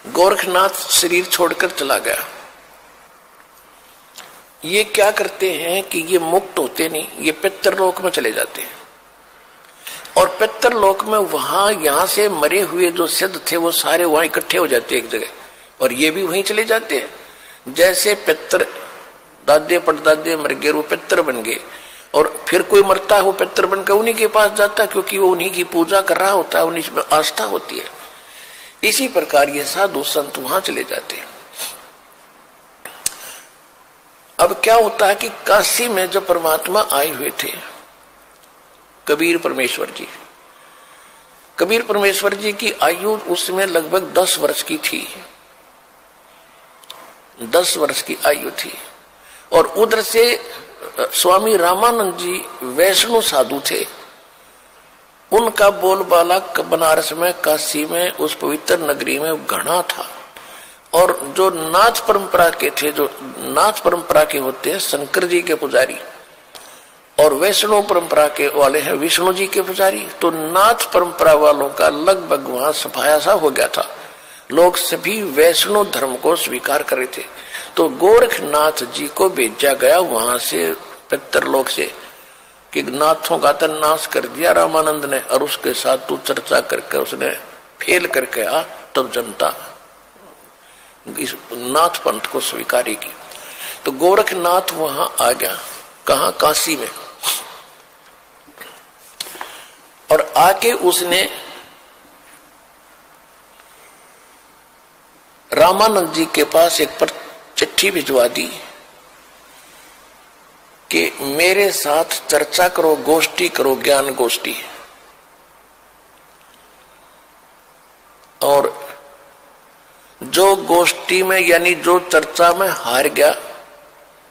गोरखनाथ शरीर छोड़कर चला गया। ये क्या करते हैं कि ये मुक्त होते नहीं, ये पितृलोक में चले जाते हैं। और पितृलोक में वहां यहां से मरे हुए जो सिद्ध थे वो सारे वहां इकट्ठे हो जाते एक जगह, और ये भी वहीं चले जाते हैं। जैसे पितृ दादे परदादे मर गए, वो पितृ बन गए, और फिर कोई मरता है वो पितृ बनकर उन्हीं के पास जाता है, क्योंकि वो उन्हीं की पूजा कर रहा होता है, उन्हीं में आस्था होती है। इसी प्रकार ये साधु संत वहां चले जाते हैं। अब क्या होता है कि काशी में जब परमात्मा आए हुए थे कबीर परमेश्वर जी की आयु उसमें लगभग 10 वर्ष की थी, 10 वर्ष की आयु थी। और उधर से स्वामी रामानंद जी वैष्णव साधु थे, उनका बोलबाला बनारस में, काशी में, उस पवित्र नगरी में घना था। और जो नाथ परंपरा के थे, जो नाथ परंपरा के होते हैं शंकर जी के पुजारी, और वैष्णव परंपरा के वाले हैं विष्णु जी के पुजारी, तो नाथ परंपरा वालों का लगभग वहां सफाया सा हो गया था। लोग सभी वैष्णव धर्म को स्वीकार कर रहे थे। तो गोरखनाथ जी को भेजा गया वहां से पितृलोक से कि नाथों का तो नाश कर दिया रामानंद ने, और उसके साथ तू चर्चा करके उसने फेल करके आ, तब जनता इस नाथ पंथ को स्वीकारेगी। तो गोरखनाथ वहां आ गया, कहा? काशी में। और आके उसने रामानंद जी के पास एक पर चिट्ठी भिजवा दी कि मेरे साथ चर्चा करो, गोष्ठी करो, ज्ञान गोष्ठी। और जो गोष्ठी में यानी जो चर्चा में हार गया,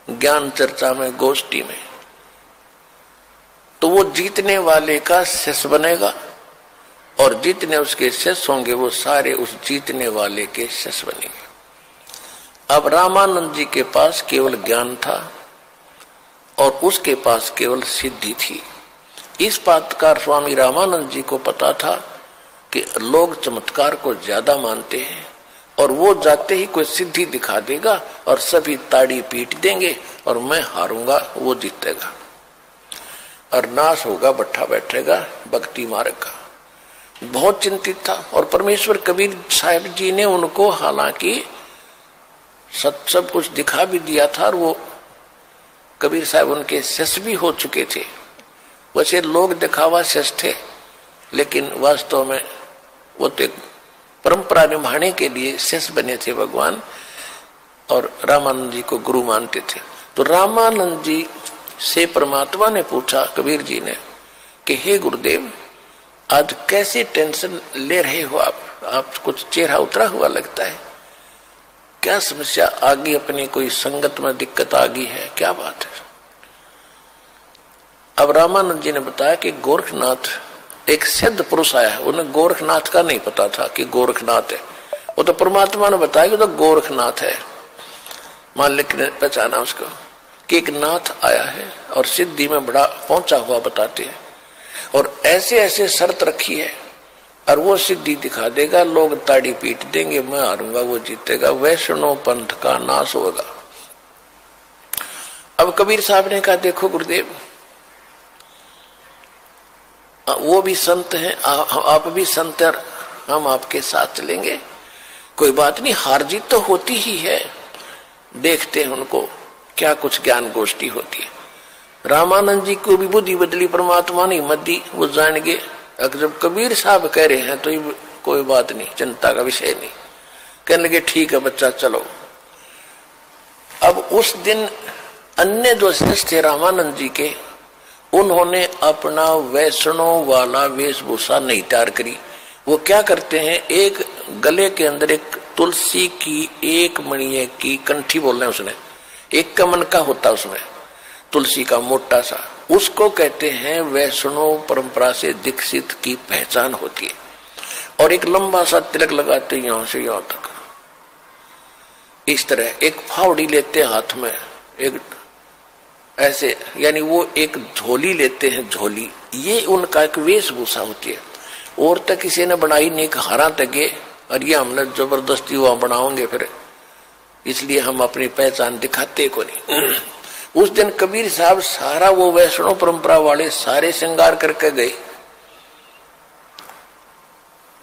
ज्ञान चर्चा में, गोष्ठी में, तो वो जीतने वाले का शिष्य बनेगा, और जितने उसके शिष्य होंगे वो सारे उस जीतने वाले के शिष्य बनेंगे। अब रामानंद जी के पास केवल ज्ञान था और उसके पास केवल सिद्धि थी। इस बात का स्वामी रामानंद जी को पता था कि लोग चमत्कार को ज्यादा मानते हैं, और वो जाते ही कोई सिद्धि दिखा देगा और सभी ताड़ी पीट देंगे, और मैं हारूंगा, वो जीतेगा, और नाश होगा, बैठा बैठेगा भक्ति मार्ग का। बहुत चिंतित था। और परमेश्वर कबीर साहब जी ने उनको हालांकि सब कुछ दिखा भी दिया था, और वो कबीर साहब उनके शिष्य भी हो चुके थे। वैसे लोग दिखावा शिष्य थे, लेकिन वास्तव में वो तो परंपरा निभाने के लिए शिष्य बने थे भगवान, और रामानंद जी को गुरु मानते थे। तो रामानंद जी से परमात्मा ने पूछा, कबीर जी ने, कि हे गुरुदेव, आज कैसे टेंशन ले रहे हो आप कुछ चेहरा उतरा हुआ लगता है, क्या समस्या आ गई? अपनी कोई संगत में दिक्कत आ गई है, क्या बात है? अब रामानंद जी ने बताया कि गोरखनाथ एक सिद्ध पुरुष आया है। उन्हें गोरखनाथ का नहीं पता था कि गोरखनाथ है, वो तो परमात्मा ने बताया कि तो गोरखनाथ है। मालिक ने पहचाना उसको कि एक नाथ आया है और सिद्धि में बड़ा पहुंचा हुआ बताते हैं, और ऐसे ऐसे शर्त रखी है, और वो सिद्धि दिखा देगा, लोग ताड़ी पीट देंगे, मैं हारूंगा, वो जीतेगा, वैष्णव पंथ का नाश होगा। अब कबीर साहब ने कहा, देखो गुरुदेव, वो भी संत हैं, आप भी संत हैं, हम आपके साथ चलेंगे, कोई बात नहीं, हार जीत तो होती ही है, देखते हैं उनको क्या कुछ ज्ञान गोष्ठी होती है। रामानंद जी को भी बुद्धि बदली, परमात्मा ने हिम्मत दी, वो जान गए जब कबीर साहब कह रहे हैं तो ये कोई बात नहीं, चिंता का विषय नहीं। कहने लगे ठीक है बच्चा, चलो। अब उस दिन अन्य जो शिष्य थे रामानंद जी के, उन्होंने अपना वैष्णव वाला वेशभूषा नहीं तैयार करी। वो क्या करते हैं, एक गले के अंदर एक तुलसी की एक मणिये की कंठी बोल रहे हैं, उसने एक कमन का होता उसमें तुलसी का मोटा सा, उसको कहते हैं वैष्णव परंपरा से दीक्षित की पहचान होती है। और एक लंबा सा तिलक लगाते यहां से यहां तक, इस तरह एक फावड़ी लेते हाथ में, एक ऐसे, यानी वो एक झोली लेते हैं, झोली, ये उनका एक वेशभूषा होती है। और तक किसी ने बनाई नहीं, हारा तगे और ये हमने जबरदस्ती वहां बनाओगे फिर, इसलिए हम अपनी पहचान दिखाते को नहीं। उस दिन कबीर साहब सारा वो वैष्णव परंपरा वाले सारे श्रृंगार करके गए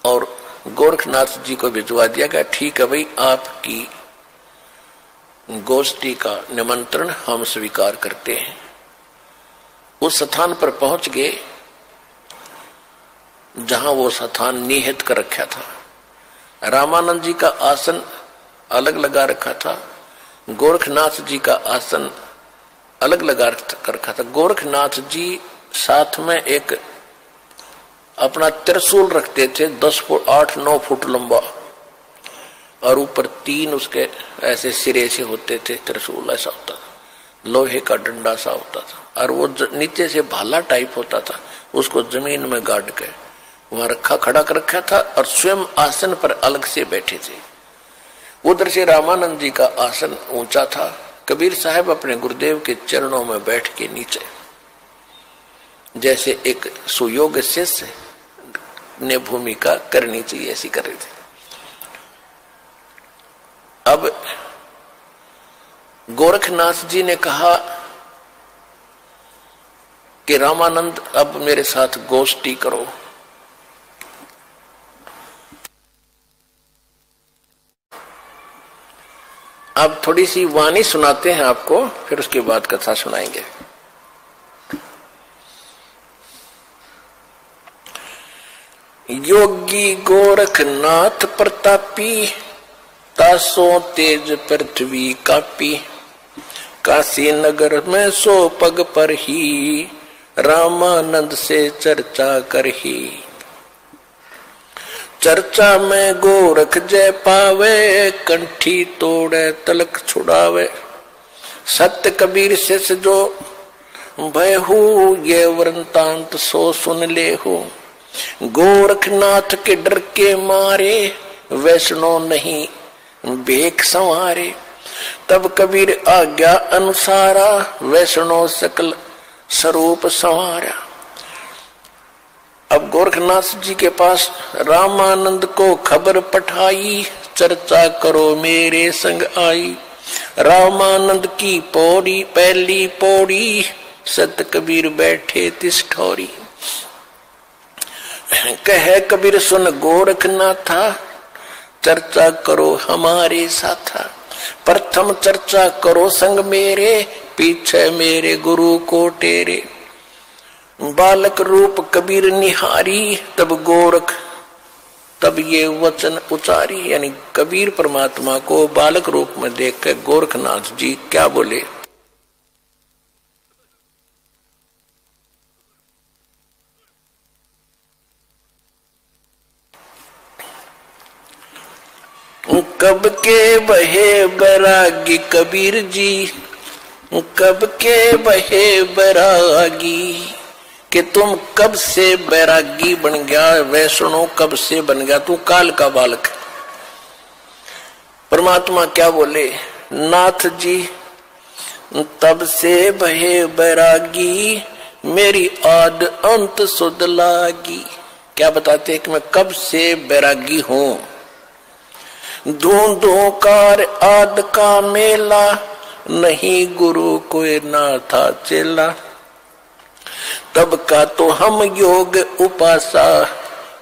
और गोरखनाथ जी को भिजवा दिया गया। ठीक है भाई, आपकी गोष्ठी का निमंत्रण हम स्वीकार करते हैं। उस स्थान पर पहुंच गए जहां वो स्थान निहित कर रखा था। रामानंद जी का आसन अलग लगा रखा था, गोरखनाथ जी का आसन अलग लगा कर रखा था। गोरखनाथ जी साथ में एक अपना त्रिशूल रखते थे, 10 फुट 8-9 फुट लंबा, और ऊपर 3 उसके ऐसे सिरे से होते थे। त्रिशूल ऐसा होता था, लोहे का डंडा सा होता था, और वो नीचे से भाला टाइप होता था, उसको जमीन में गाड़ के वहां रखा खड़ा कर रखा था, और स्वयं आसन पर अलग से बैठे थे। उधर से रामानंद जी का आसन ऊंचा था। कबीर साहब अपने गुरुदेव के चरणों में बैठ के नीचे, जैसे एक सुयोग्य शिष्य ने भूमिका करनी चाहिए ऐसी कर रहे थे। अब गोरखनाथ जी ने कहा कि रामानंद अब मेरे साथ गोष्ठी करो। अब थोड़ी सी वाणी सुनाते हैं आपको, फिर उसके बाद कथा सुनाएंगे। योगी गोरखनाथ प्रतापी, तासो तेज पृथ्वी कापी, काशी नगर में सो पग पर ही, रामानंद से चर्चा करही। चर्चा में गोरख जय पावे, कंठी तोड़े तलक छुड़ावे। सत्य कबीर शिष जो भयहु, ये वृंतांत सो सुन लेहु। गोरखनाथ के डर के मारे, वैष्णव नहीं भेख संवारे। तब कबीर आज्ञा अनुसारा, वैष्णव सकल स्वरूप संवारा। अब गोरखनाथ जी के पास रामानंद को खबर पठाई, चर्चा करो मेरे संग आई। रामानंद की पौड़ी पहली पौड़ी, सत कबीर बैठे तिस ठौरी। कहे कबीर सुन गोरखनाथा, चर्चा करो हमारे साथा। प्रथम चर्चा करो संग मेरे, पीछे मेरे गुरु को टेरे। बालक रूप कबीर निहारी, तब ये वचन उचारी। यानी कबीर परमात्मा को बालक रूप में देख कर गोरखनाथ जी क्या बोले? कब के बहे बैरागी कबीर जी, कब के बहे बैरागी, कि तुम कब से बैरागी बन गया, वैष्णव कब से बन गया, तू काल का बालक। परमात्मा क्या बोले? नाथ जी तब से बहे बैरागी, मेरी आद अंत सुध लागी। क्या बताते हैं कि मैं कब से बैरागी हूं। धूं कार आद का मेला, नहीं गुरु कोई ना था चेला। तब का तो हम योग उपासा,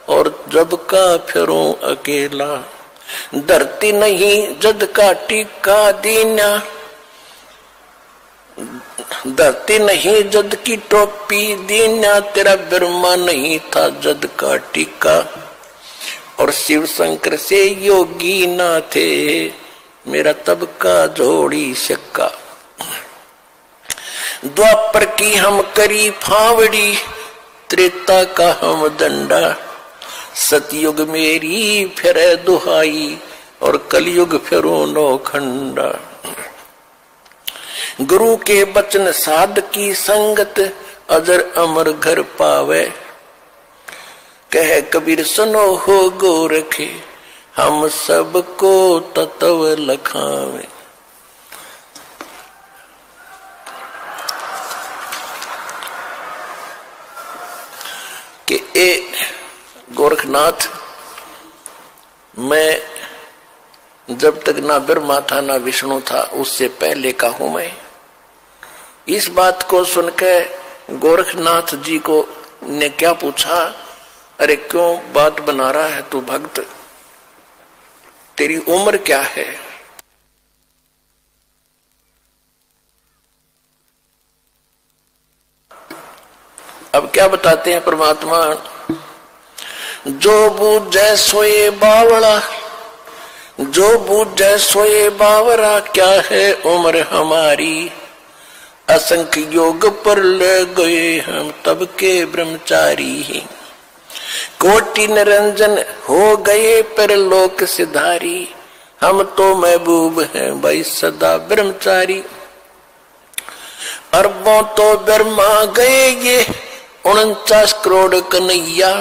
और जब का फिरूं अकेला। धरती नहीं जद का टीका दीना, धरती नहीं जद की टोपी दीना। तेरा ब्रह्मा नहीं था जद का टीका, और शिव शंकर से योगी ना थे, मेरा तब का जोड़ी शक्का। द्वापर की हम करी फावड़ी, त्रेता का हम दंडा। सतयुग मेरी फिर दुहाई, और कलयुग फिरो नौखंडा। गुरु के बचन साध की संगत, अजर अमर घर पावे। कह कबीर सुनो हो गोरखे, हम सबको तत्व लखावे। कि ए गोरखनाथ, मैं जब तक ना ब्रह्मा था ना विष्णु था उससे पहले का हूं मैं। इस बात को सुनकर गोरखनाथ जी को ने क्या पूछा, अरे क्यों बात बना रहा है तू भक्त, तेरी उम्र क्या है? अब क्या बताते हैं परमात्मा, जो बूझे सोए बावड़ा, जो बूझे सोए बावरा, क्या है उम्र हमारी, असंख्य योग पर ले गए हम तब के ब्रह्मचारी, कोटि निरंजन हो गए पर लोक सिधारी, हम तो महबूब हैं भाई सदा ब्रह्मचारी। अरबों तो ब्रह्मा गए ये 49 करोड़ कन्हैया,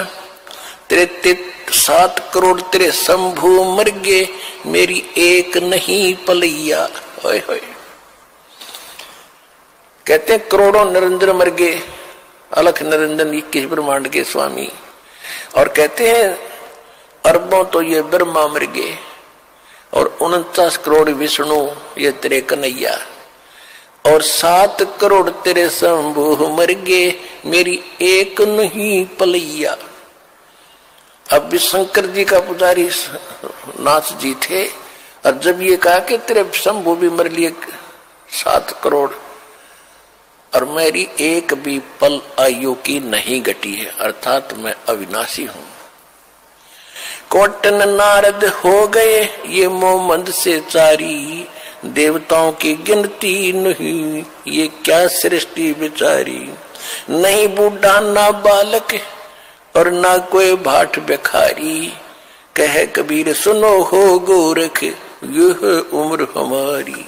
तेरे 7 करोड़ तेरे शंभु मर गए, मेरी एक नहीं पलैया। होए होए, कहते हैं करोड़ों निरंजन मर गए, अलख निरंजन 21 ब्रह्मांड के स्वामी, और कहते हैं अरबों तो ये ब्रह्मा मर गए और 49 करोड़ विष्णु ये तेरे कन्हैया, और 7 करोड़ तेरे शंभु मर गए, मेरी एक नहीं पलैया। अब भी शंकर जी का पुजारी नाथ जी थे, और जब ये कहा कि तेरे शंभु भी मर लिए 7 करोड़ और मेरी एक भी पल आयु की नहीं घटी है, अर्थात मैं अविनाशी हूं। कोटन नारद हो गए ये मोहम्मद से चारी, देवताओं की गिनती नहीं ये क्या सृष्टि बिचारी, नहीं बूढ़ा ना बालक और ना कोई भाट भिखारी, कहे कबीर सुनो हो गोरख यह उम्र हमारी।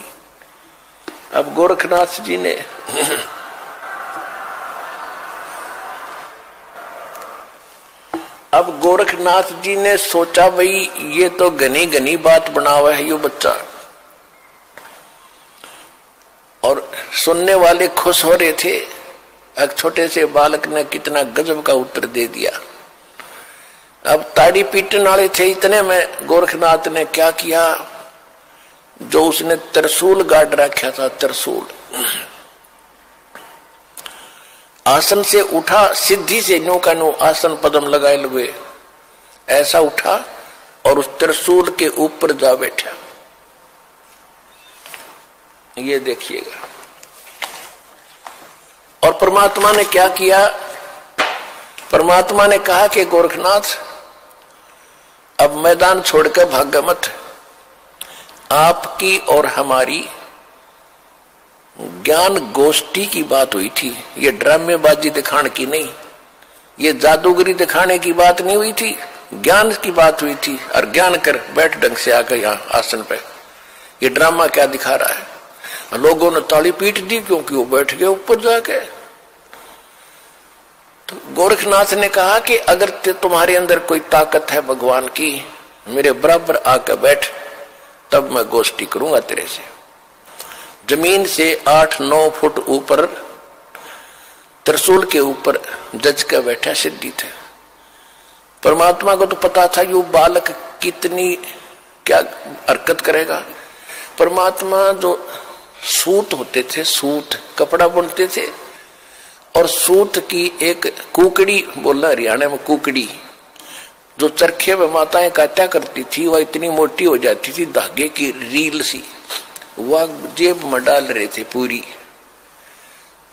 अब गोरखनाथ जी ने अब गोरखनाथ जी ने सोचा भाई ये तो घनी घनी बात बनावा है ये बच्चा, और सुनने वाले खुश हो रहे थे। एक छोटे से बालक ने कितना गजब का उत्तर दे दिया। अब ताड़ी पीटने वाले थे इतने में गोरखनाथ ने क्या किया, जो उसने त्रिशूल गाड़ रखा था, त्रिशूल आसन से उठा, सिद्धि से नो का नो आसन पदम लगाए लगे ऐसा उठा और उस त्रिशूल के ऊपर जा बैठा। ये देखिएगा। और परमात्मा ने क्या किया, परमात्मा ने कहा कि गोरखनाथ अब मैदान छोड़कर भाग मत, आपकी और हमारी ज्ञान गोष्ठी की बात हुई थी, ये ड्रामेबाजी दिखाने की नहीं, ये जादूगरी दिखाने की बात नहीं हुई थी, ज्ञान की बात हुई थी। और ज्ञान कर बैठ ढंग से आकर यहाँ आसन पे, ये ड्रामा क्या दिखा रहा है। लोगों ने ताली पीट दी क्योंकि वो बैठ गए ऊपर जाके। तो गोरखनाथ ने कहा कि अगर तुम्हारे अंदर कोई ताकत है भगवान की, मेरे बराबर आकर बैठ, तब मैं गोष्ठी करूंगा तेरे से। जमीन से 8-9 फुट ऊपर त्रिशूल के ऊपर जज का बैठा सिद्धि थे। परमात्मा को तो पता था ये बालक कितनी क्या हरकत करेगा। परमात्मा जो सूत होते थे, सूत कपड़ा बुनते थे, और सूत की एक कुकड़ी, बोला हरियाणा में कुकड़ी, जो चरखे में माताएं काटा करती थी, वह इतनी मोटी हो जाती थी, धागे की रील सी, वह जेब में डाल रहे थे पूरी।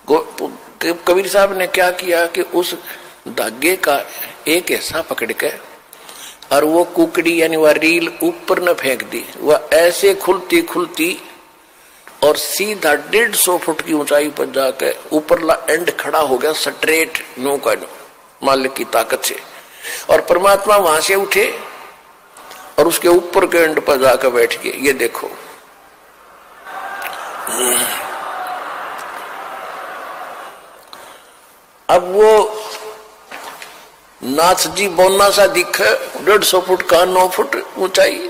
कबीर साहब ने क्या किया कि उस धागे का एक हिस्सा पकड़ के और वो कुकड़ी यानी वह रील ऊपर न फेंक दी, वह ऐसे खुलती खुलती और सीधा 150 फुट की ऊंचाई पर जाकर ऊपरला एंड खड़ा हो गया, स्ट्रेट नो का नो, मालिक की ताकत से। और परमात्मा वहां से उठे और उसके ऊपर के एंड पर जाकर बैठ गए। ये देखो, अब वो नाथ जी बोना सा दिखे, 150 फुट का 9 फुट ऊंचाई।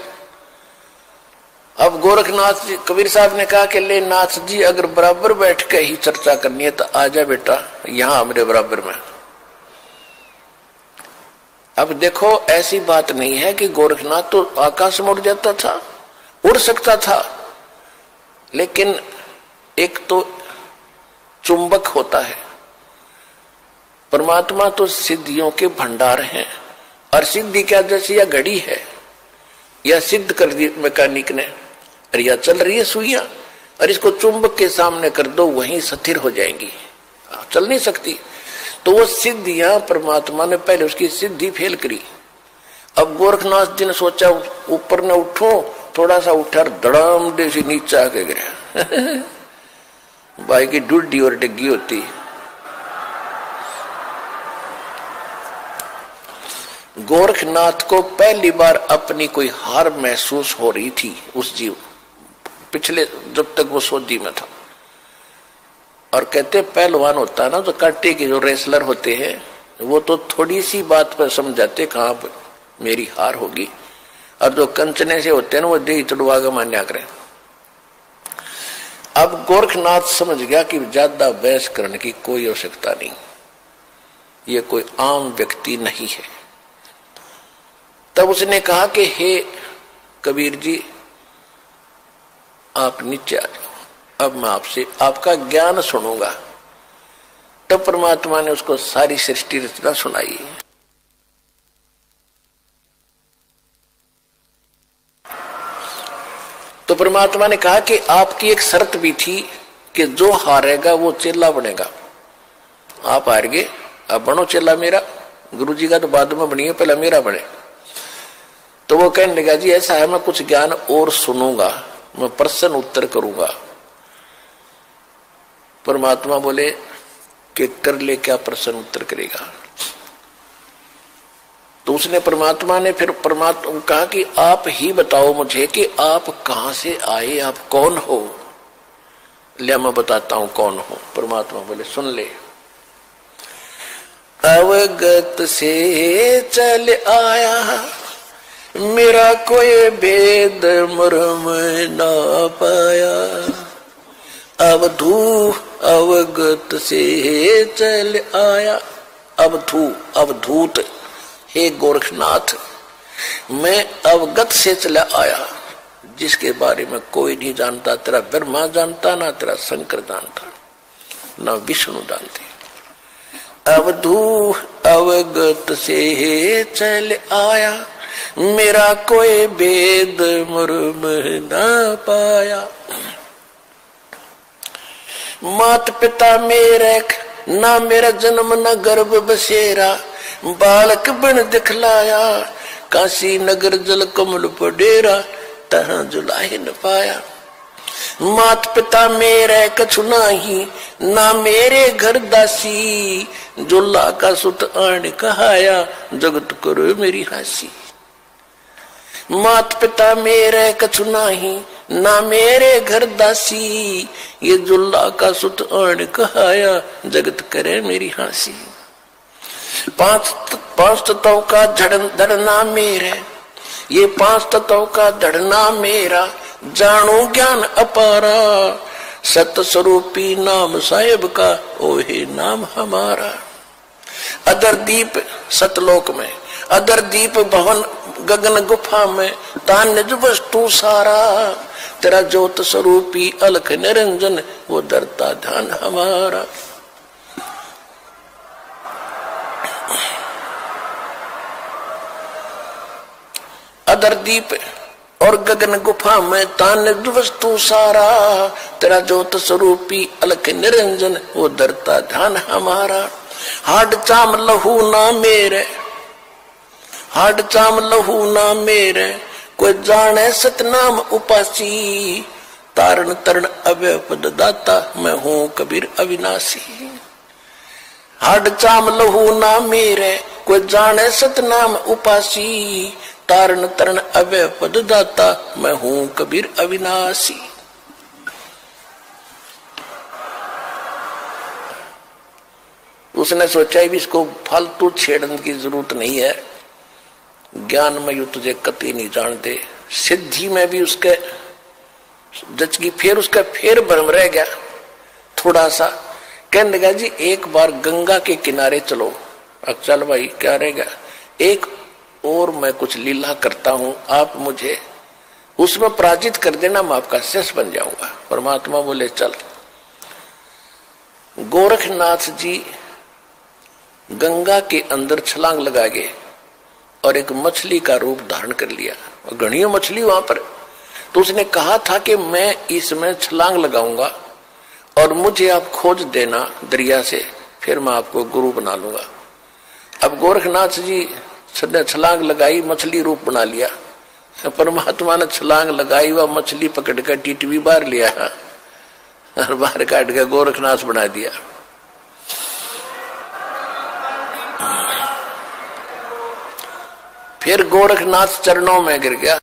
अब गोरखनाथ जी, कबीर साहब ने कहा कि ले नाथ जी, अगर बराबर बैठ के ही चर्चा करनी है तो आजा बेटा यहाँ मेरे बराबर में। अब देखो ऐसी बात नहीं है कि गोरखनाथ तो आकाश में उड़ जाता था, उड़ सकता था, लेकिन एक तो चुंबक होता है, परमात्मा तो सिद्धियों के भंडार हैं। और सिद्धि क्या, जैसे या घड़ी है, या सिद्ध कर दी मैकेनिक ने, और या चल रही है सुइयां, और इसको चुंबक के सामने कर दो वहीं स्थिर हो जाएंगी, चल नहीं सकती। तो वो सिद्धियां परमात्मा ने पहले उसकी सिद्धि फेल करी। अब गोरखनाथ जी ने सोचा ऊपर न उठो, थोड़ा सा उठा, धड़ाम दे से नीचे आके गिरा। भाई की डुड्डी और डिग्गी होती। गोरखनाथ को पहली बार अपनी कोई हार महसूस हो रही थी उस जीव, पिछले जब तक वो सोधी में था। और कहते पहलवान होता है ना, तो कांटे के जो रेसलर होते हैं वो तो थोड़ी सी बात पर समझाते कहाँ पर मेरी हार होगी, और जो कंचने से होते हैं ना वो दे चढ़वा के मान्या करें। अब गोरखनाथ समझ गया कि ज्यादा बहस करने की कोई आवश्यकता नहीं, ये कोई आम व्यक्ति नहीं है। तब उसने कहा कि हे कबीर जी, आप नीचे आ जाओ, अब मैं आपसे आपका ज्ञान सुनूंगा। तब परमात्मा ने उसको सारी सृष्टि रचना सुनाई। तो परमात्मा ने कहा कि आपकी एक शर्त भी थी कि जो हारेगा वो चेला बनेगा। आप हार गए, अब बनो चेला मेरा। गुरुजी का तो बाद में बनिए, पहले मेरा बने। तो वो कहने लगा जी ऐसा है, मैं कुछ ज्ञान और सुनूंगा, मैं प्रश्न उत्तर करूंगा। परमात्मा बोले कि कर ले, क्या प्रश्न उत्तर करेगा। तो उसने परमात्मा ने फिर परमात्मा कहा कि आप ही बताओ मुझे कि आप कहां से आए, आप कौन हो। ले मैं बताता हूं कौन हो। परमात्मा बोले सुन ले। अवगत से चल आया, मेरा कोई भेद मर्म ना पाया। अवधू अवगत से चल आया, अवधू अवधूत, हे गोरखनाथ मैं अवगत से चला आया, जिसके बारे में कोई नहीं जानता। तेरा ब्रह्मा जानता, ना तेरा शंकर जानता, ना विष्णु जानते। अवधू अवगत से चल आया, मेरा कोई भेद मर्म ना पाया। मात पिता मेरे ना मेरा जन्म न गर्भ बसेरा, बालक बन दिखलाया, काशी नगर जल कमल पडेरा, तहाँ जुलाही न पाया। मात पिता मेरे कछु नाही, ना मेरे घर दासी, जुल्ला का सुत आन कहाया, जगत करो मेरी हासी। मात पिता मेरे कछु नाही, ना मेरे घर दासी, ये जुल्ला का सुत आन कहाया, जगत करे मेरी हासी। पांच तत्वों का धड़ना मेरे, ये पांच तत्वों का धड़ना मेरा, जानो ज्ञान अपारा, सत स्वरूपी नाम साहेब का, ओहे नाम हमारा। अदर दीप सतलोक में, अदर दीप भवन गगन गुफा में, तान निज वस्तु सारा, तेरा ज्योत स्वरूपी अलख निरंजन, वो डरता ध्यान हमारा। अदर दीप और गगन गुफा में, तान निज वस्तु सारा, तेरा ज्योत स्वरूपी अलख निरंजन, वो डरता ध्यान हमारा। हाड चाम लहू ना मेरे, हाड चाम लहू ना मेरे, कोई जाने सतनाम उपासी, तारण तरण अव्यय पद दाता, मैं हूं कबीर अविनाशी। हाड चाम लहू ना मेरे, कोई जाने सतनाम उपासी, तारण तरण अव्यय पद दाता, मैं हूं कबीर अविनाशी। उसने सोचा भी इसको फालतू छेड़ने की जरूरत नहीं है, ज्ञान में यू तुझे कतई नहीं जानते, सिद्धि में भी उसके जचगी। फिर उसका फिर भ्रम रह गया थोड़ा सा, कहने लगा जी एक बार गंगा के किनारे चलो। अब चल भाई क्या रहेगा, एक और मैं कुछ लीला करता हूं, आप मुझे उसमें पराजित कर देना, मैं आपका शिष्य बन जाऊंगा। परमात्मा बोले चल। गोरखनाथ जी गंगा के अंदर छलांग लगा गए और एक मछली का रूप धारण कर लिया। घनी मछली वहां पर, तो उसने कहा था कि मैं इसमें छलांग लगाऊंगा और मुझे आप खोज देना दरिया से, फिर मैं आपको गुरु बना लूंगा। अब गोरखनाथ जी ने छलांग लगाई, मछली रूप बना लिया। परमात्मा ने छलांग लगाई, वह मछली पकड़ कर टीटवी बाहर लिया और बाहर काट कर गोरखनाथ बना दिया। फिर गोरखनाथ चरणों में गिर गया।